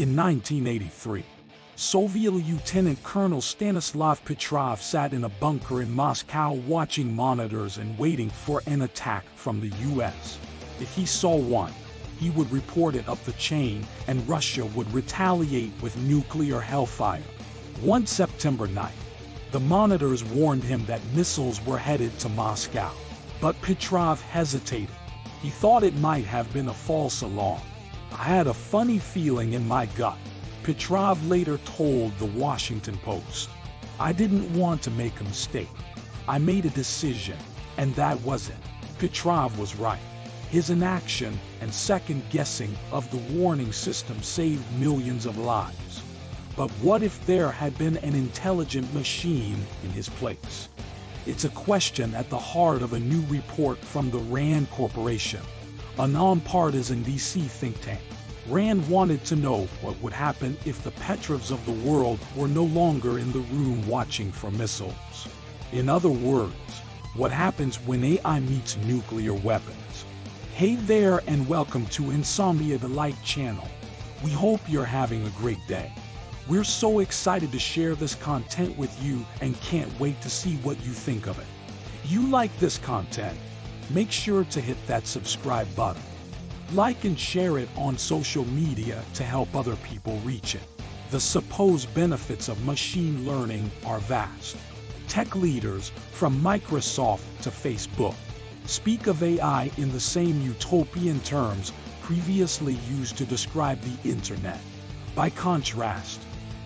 In 1983, Soviet Lieutenant Colonel Stanislav Petrov sat in a bunker in Moscow watching monitors and waiting for an attack from the US. If he saw one, he would report it up the chain, and Russia would retaliate with nuclear hellfire. One September night, the monitors warned him that missiles were headed to Moscow. But Petrov hesitated. He thought it might have been a false alarm. "I had a funny feeling in my gut," Petrov later told the Washington Post. "I didn't want to make a mistake. I made a decision, and that was it." Petrov was right. His inaction and second guessing of the warning system saved millions of lives. But what if there had been an intelligent machine in his place? It's a question at the heart of a new report from the RAND Corporation, a nonpartisan DC think tank. RAND wanted to know what would happen if the Petrovs of the world were no longer in the room watching for missiles. In other words, what happens when AI meets nuclear weapons? Hey there, and welcome to Insomnia the Light channel. We hope you're having a great day. We're so excited to share this content with you and can't wait to see what you think of it. You like this content? Make sure to hit that subscribe button. Like and share it on social media to help other people reach it. The supposed benefits of machine learning are vast. Tech leaders, from Microsoft to Facebook, speak of AI in the same utopian terms previously used to describe the internet. By contrast,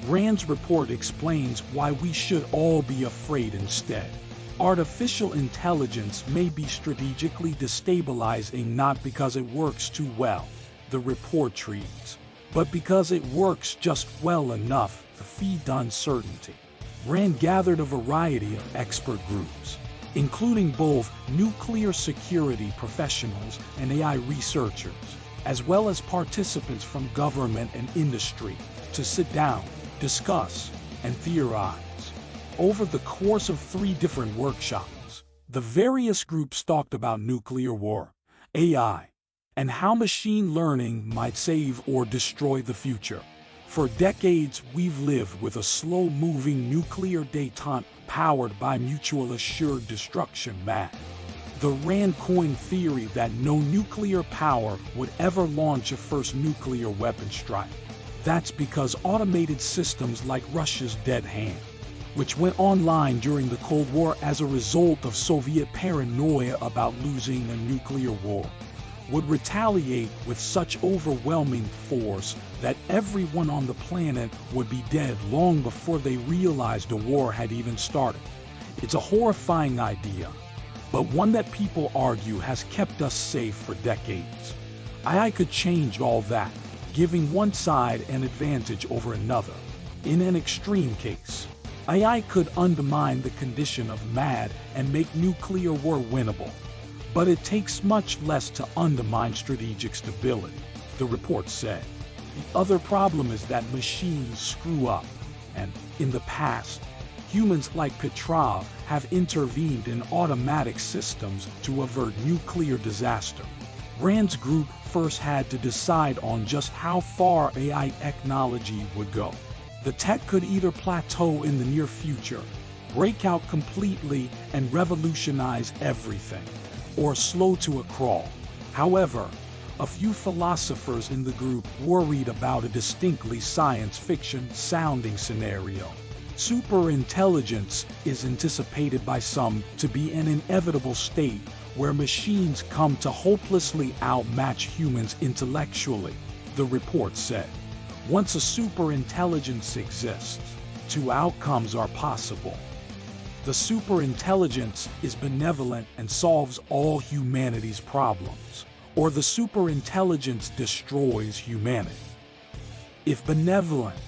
RAND's report explains why we should all be afraid instead. Artificial intelligence may be strategically destabilizing not because it works too well, the report reads, but because it works just well enough to feed uncertainty. RAND gathered a variety of expert groups, including both nuclear security professionals and AI researchers, as well as participants from government and industry, to sit down, discuss, and theorize. Over the course of 3 different workshops, the various groups talked about nuclear war, AI, and how machine learning might save or destroy the future. For decades, we've lived with a slow-moving nuclear détente powered by mutual assured destruction math. The RAND coined theory that no nuclear power would ever launch a first nuclear weapon strike. That's because automated systems like Russia's Dead Hand, which went online during the Cold War as a result of Soviet paranoia about losing a nuclear war, would retaliate with such overwhelming force that everyone on the planet would be dead long before they realized a war had even started. It's a horrifying idea, but one that people argue has kept us safe for decades. AI could change all that, giving one side an advantage over another. In an extreme case, AI could undermine the condition of mad and make nuclear war winnable. But it takes much less to undermine strategic stability, the report said. The other problem is that machines screw up, and, in the past, humans like Petrov have intervened in automatic systems to avert nuclear disaster. RAND's group first had to decide on just how far AI technology would go. The tech could either plateau in the near future, break out completely and revolutionize everything, or slow to a crawl. However, a few philosophers in the group worried about a distinctly science fiction sounding scenario. Superintelligence is anticipated by some to be an inevitable state where machines come to hopelessly outmatch humans intellectually, the report said. Once a superintelligence exists, 2 outcomes are possible. The superintelligence is benevolent and solves all humanity's problems, or the superintelligence destroys humanity. If benevolent,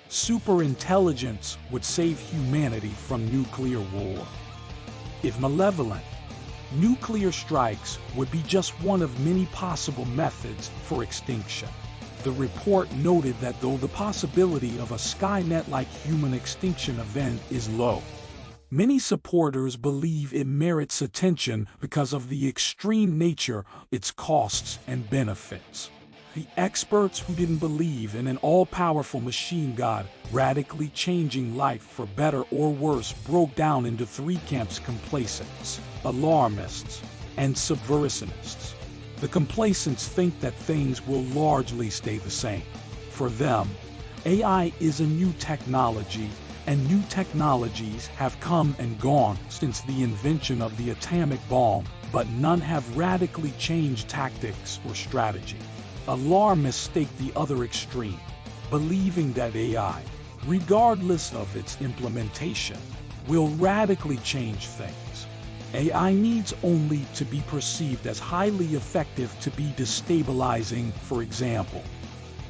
superintelligence would save humanity from nuclear war. If malevolent, nuclear strikes would be just one of many possible methods for extinction. The report noted that though the possibility of a Skynet-like human extinction event is low, many supporters believe it merits attention because of the extreme nature, its costs and benefits. The experts who didn't believe in an all-powerful machine god radically changing life for better or worse broke down into three camps: complacents, alarmists, and subversionists. The complacents think that things will largely stay the same. For them, AI is a new technology, and new technologies have come and gone since the invention of the atomic bomb, but none have radically changed tactics or strategy. Alarmists take the other extreme, believing that AI, regardless of its implementation, will radically change things. AI needs only to be perceived as highly effective to be destabilizing. For example,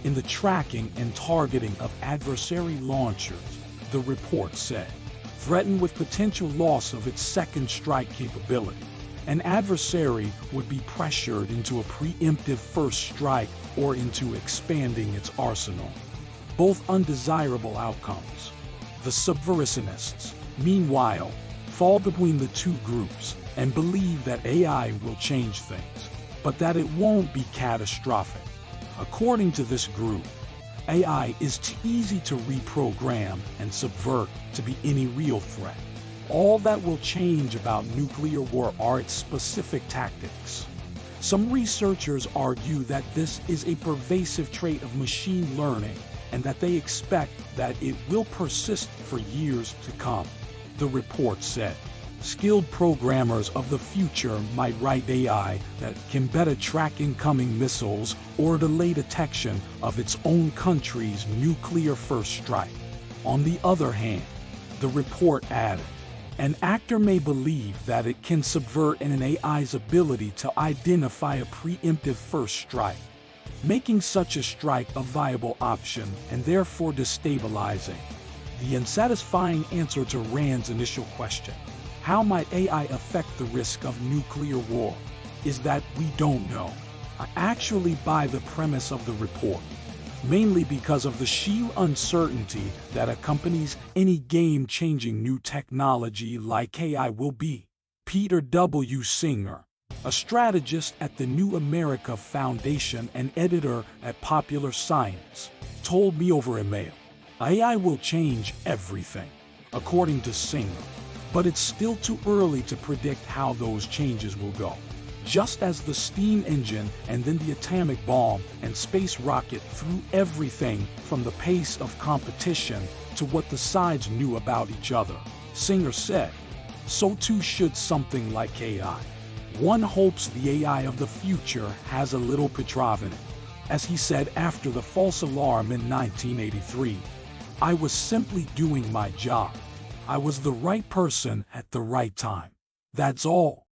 in the tracking and targeting of adversary launchers, the report said, threatened with potential loss of its second strike capability. An adversary would be pressured into a preemptive first strike or into expanding its arsenal. Both undesirable outcomes. The subversionists, meanwhile, fall between the two groups and believe that AI will change things, but that it won't be catastrophic. According to this group, AI is too easy to reprogram and subvert to be any real threat. All that will change about nuclear war are its specific tactics. Some researchers argue that this is a pervasive trait of machine learning and that they expect that it will persist for years to come. The report said, skilled programmers of the future might write AI that can better track incoming missiles or delay detection of its own country's nuclear first strike. On the other hand, the report added, an actor may believe that it can subvert an AI's ability to identify a preemptive first strike, making such a strike a viable option and therefore destabilizing. The unsatisfying answer to Rand's initial question, how might AI affect the risk of nuclear war, is that we don't know. I actually buy the premise of the report, mainly because of the sheer uncertainty that accompanies any game-changing new technology like AI will be. Peter W. Singer, a strategist at the New America Foundation and editor at Popular Science, told me over email, AI will change everything, according to Singer, but it's still too early to predict how those changes will go. Just as the steam engine and then the atomic bomb and space rocket threw everything from the pace of competition to what the sides knew about each other, Singer said, so too should something like AI. One hopes the AI of the future has a little Petrov in it. As he said after the false alarm in 1983, I was simply doing my job. I was the right person at the right time. That's all.